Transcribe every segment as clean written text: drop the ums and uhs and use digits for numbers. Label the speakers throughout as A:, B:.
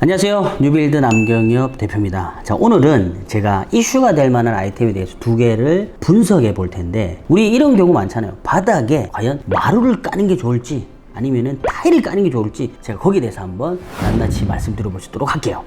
A: 안녕하세요. 뉴빌드 남경엽 대표입니다. 자, 오늘은 제가 이슈가 될 만한 아이템에 대해서 두 개를 분석해 볼 텐데, 우리 이런 경우 많잖아요. 바닥에 과연 마루를 까는 게 좋을지 아니면은 타일을 까는 게 좋을지, 제가 거기에 대해서 한번 낱낱이 말씀드려보도록 할게요.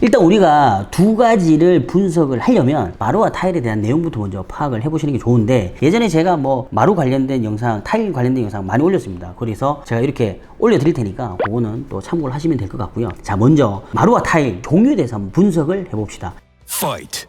A: 일단 우리가 두 가지를 분석을 하려면 마루와 타일에 대한 내용부터 먼저 파악을 해보시는 게 좋은데, 예전에 제가 마루 관련된 영상, 타일 관련된 영상 많이 올렸습니다. 그래서 제가 이렇게 올려드릴 테니까 그거는 또 참고를 하시면 될 것 같고요. 자, 먼저 마루와 타일 종류에 대해서 한번 분석을 해봅시다. Fight.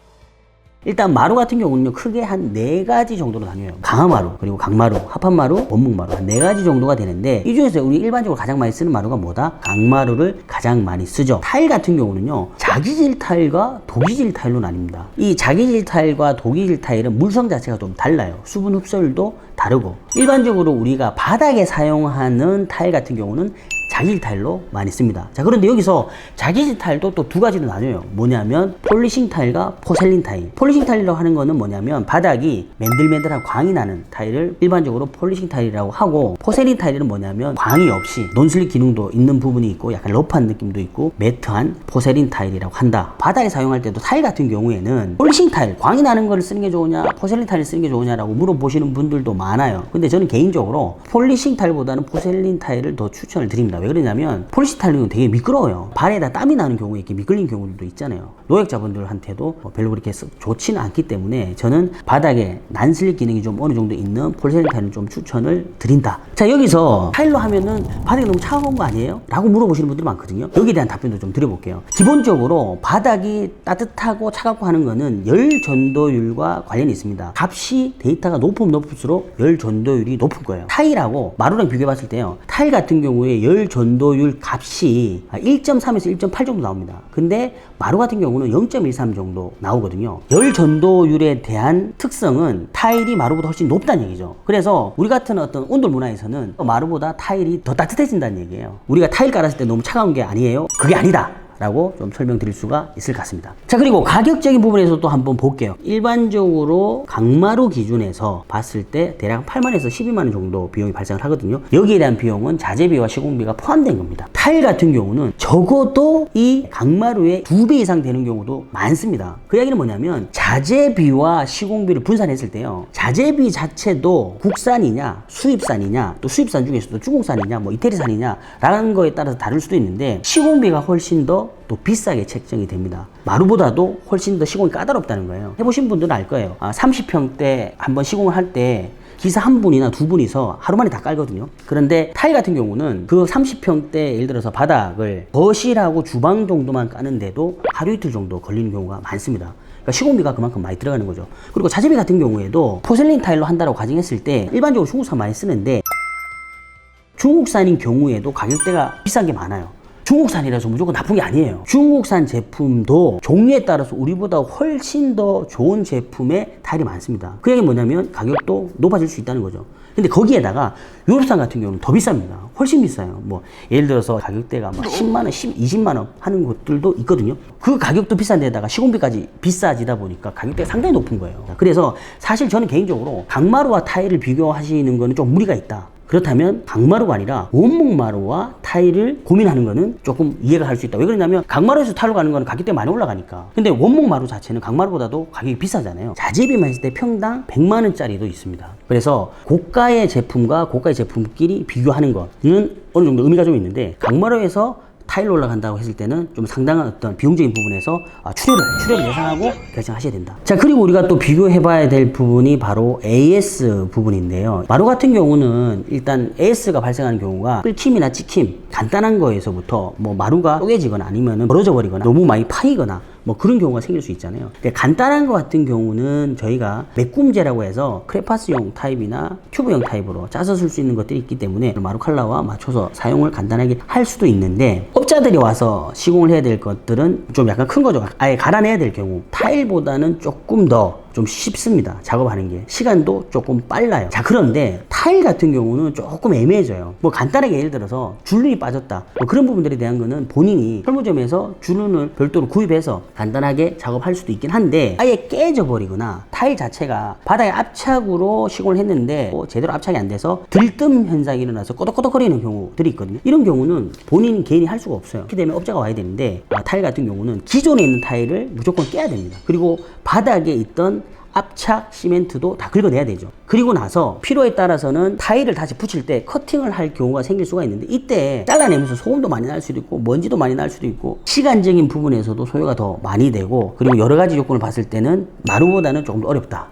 A: 일단 마루 같은 경우는요, 크게 한 4가지 정도로 나뉘어요. 강화마루, 그리고 강마루, 합판마루, 원목마루, 한 4가지 정도가 되는데, 이 중에서 우리 일반적으로 가장 많이 쓰는 마루가 뭐다? 강마루를 가장 많이 쓰죠. 타일 같은 경우는요, 자기질 타일과 도기질 타일로 나뉩니다. 이 자기질 타일과 도기질 타일은 물성 자체가 좀 달라요. 수분 흡수율도 다르고, 일반적으로 우리가 바닥에 사용하는 타일 같은 경우는 자기질 타일로 많이 씁니다. 자, 그런데 여기서 자기질 타일도 또 두 가지로 나뉘어요. 뭐냐면 폴리싱 타일과 포셀린 타일. 폴리싱 타일이라고 하는 거는 뭐냐면 바닥이 맨들맨들한 광이 나는 타일을 일반적으로 폴리싱 타일이라고 하고, 포셀린 타일은 뭐냐면 광이 없이 논슬립 기능도 있는 부분이 있고 약간 러프한 느낌도 있고 매트한 포셀린 타일이라고 한다. 바닥에 사용할 때도 타일 같은 경우에는 폴리싱 타일, 광이 나는 걸 쓰는 게 좋으냐 포셀린 타일 쓰는 게 좋으냐라고 물어보시는 분들도 많아요. 근데 저는 개인적으로 폴리싱 타일보다는 포셀린 타일을 더 추천을 드립니다. 왜 그러냐면 폴리싱 타일은 되게 미끄러워요. 발에다 땀이 나는 경우에 이렇게 미끌린 경우들도 있잖아요. 노약자분들한테도 별로 그렇게 좋지는 않기 때문에 저는 바닥에 난슬립 기능이 좀 어느 정도 있는 포셀린 타일을 좀 추천을 드린다. 자, 여기서 타일로 하면은 바닥이 너무 차가운 거 아니에요? 라고 물어보시는 분들이 많거든요. 여기에 대한 답변도 좀 드려볼게요. 기본적으로 바닥이 따뜻하고 차갑고 하는 거는 열 전도율과 관련이 있습니다. 값이 데이터가 높으면 높을수록 열 전도율이 높은 거예요. 타일하고 마루랑 비교해 봤을 때요, 타일 같은 경우에 열 전도율 값이 1.3에서 1.8 정도 나옵니다. 근데 마루 같은 경우는 0.13 정도 나오거든요. 열 전도율에 대한 특성은 타일이 마루보다 훨씬 높다는 얘기죠. 그래서 우리 같은 어떤 온돌 문화에서는 마루보다 타일이 더 따뜻해진다는 얘기예요. 우리가 타일 깔았을 때 너무 차가운 게 아니에요? 그게 아니다 라고 좀 설명드릴 수가 있을 것 같습니다. 자, 그리고 가격적인 부분에서 또 한번 볼게요. 일반적으로 강마루 기준에서 봤을 때 대략 8만에서 12만원 정도 비용이 발생을 하거든요. 여기에 대한 비용은 자재비와 시공비가 포함된 겁니다. 타일 같은 경우는 적어도 이 강마루의 2배 이상 되는 경우도 많습니다. 그 이야기는 뭐냐면 자재비와 시공비를 분산했을 때요, 자재비 자체도 국산이냐 수입산이냐, 또 수입산 중에서도 중국산이냐 뭐 이태리산이냐 라는 거에 따라서 다를 수도 있는데, 시공비가 훨씬 더 또 비싸게 책정이 됩니다. 마루보다도 훨씬 더 시공이 까다롭다는 거예요. 해보신 분들은 알 거예요. 30평대 한번 시공을 할 때 기사 한 분이나 두 분이서 하루 만에 다 깔거든요. 그런데 타일 같은 경우는 그 30평대 예를 들어서 바닥을 거실하고 주방 정도만 까는데도 하루 이틀 정도 걸리는 경우가 많습니다. 그러니까 시공비가 그만큼 많이 들어가는 거죠. 그리고 자재비 같은 경우에도 포셀린 타일로 한다고 가정했을 때 일반적으로 중국산 많이 쓰는데, 중국산인 경우에도 가격대가 비싼 게 많아요. 중국산이라서 무조건 나쁜 게 아니에요. 중국산 제품도 종류에 따라서 우리보다 훨씬 더 좋은 제품의 타일이 많습니다. 그 얘기는 뭐냐면 가격도 높아질 수 있다는 거죠. 근데 거기에다가 유럽산 같은 경우는 더 비쌉니다. 훨씬 비싸요. 예를 들어서 가격대가 10만원, 20만원 하는 것들도 있거든요. 그 가격도 비싼 데다가 시공비까지 비싸지다 보니까 가격대가 상당히 높은 거예요. 그래서 사실 저는 개인적으로 강마루와 타일을 비교하시는 거는 좀 무리가 있다. 그렇다면 강마루가 아니라 원목마루와 타일을 고민하는 거는 조금 이해가 할 수 있다. 왜 그러냐면 강마루에서 타일로 가는 거는 가격대가 많이 올라가니까. 근데 원목마루 자체는 강마루보다도 가격이 비싸잖아요. 자재비만 했을 때 평당 100만원짜리도 있습니다. 그래서 고가의 제품과 고가의 제품끼리 비교하는 거는 어느 정도 의미가 좀 있는데, 강마루에서 타일로 올라간다고 했을 때는 좀 상당한 어떤 비용적인 부분에서 출혈을 예상하고 결정하셔야 된다. 자, 그리고 우리가 또 비교해 봐야 될 부분이 바로 AS 부분인데요. 마루 같은 경우는 일단 AS가 발생하는 경우가 끓김이나 찍힘, 간단한 거에서부터 마루가 쪼개지거나 아니면 벌어져 버리거나 너무 많이 파이거나 그런 경우가 생길 수 있잖아요. 간단한 거 같은 경우는 저희가 메꿈제라고 해서 크레파스용 타입이나 큐브형 타입으로 짜서 쓸 수 있는 것들이 있기 때문에 마루 컬러와 맞춰서 사용을 간단하게 할 수도 있는데, 업자들이 와서 시공을 해야 될 것들은 좀 약간 큰 거죠. 아예 갈아내야 될 경우 타일보다는 조금 더 좀 쉽습니다. 작업하는 게. 시간도 조금 빨라요. 자, 그런데 타일 같은 경우는 조금 애매해져요. 뭐 간단하게 예를 들어서 줄눈이 빠졌다. 뭐 그런 부분들에 대한 거는 본인이 설무점에서 줄눈을 별도로 구입해서 간단하게 작업할 수도 있긴 한데 아예 깨져버리거나 타일 자체가 바닥에 압착으로 시공을 했는데 뭐 제대로 압착이 안 돼서 들뜸 현상이 일어나서 꼬덕꼬덕거리는 경우들이 있거든요. 이런 경우는 본인 개인이 할 수가 없어요. 그렇게 되면 업자가 와야 되는데 타일 같은 경우는 기존에 있는 타일을 무조건 깨야 됩니다. 그리고 바닥에 있던 압착 시멘트도 다 긁어내야 되죠. 그리고 나서 필요에 따라서는 타일을 다시 붙일 때 커팅을 할 경우가 생길 수가 있는데 이때 잘라내면서 소음도 많이 날 수도 있고 먼지도 많이 날 수도 있고 시간적인 부분에서도 소요가 더 많이 되고 그리고 여러 가지 조건을 봤을 때는 마루보다는 조금 더 어렵다.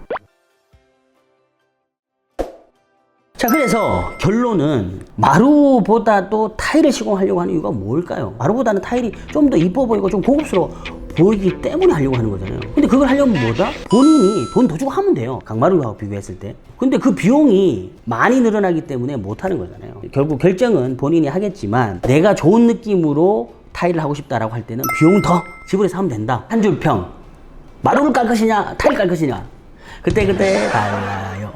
A: 자, 그래서 결론은 마루보다도 타일을 시공하려고 하는 이유가 뭘까요? 마루보다는 타일이 좀 더 이뻐 보이고 좀 고급스러워 보이기 때문에 하려고 하는 거잖아요. 근데 그걸 하려면 뭐다? 본인이 돈 더 주고 하면 돼요. 강마루하고 비교했을 때. 근데 그 비용이 많이 늘어나기 때문에 못 하는 거잖아요. 결국 결정은 본인이 하겠지만 내가 좋은 느낌으로 타일을 하고 싶다라고 할 때는 비용 더 지불해서 하면 된다. 한 줄 평. 마루를 깔 것이냐 타일 깔 것이냐 그때 달라요.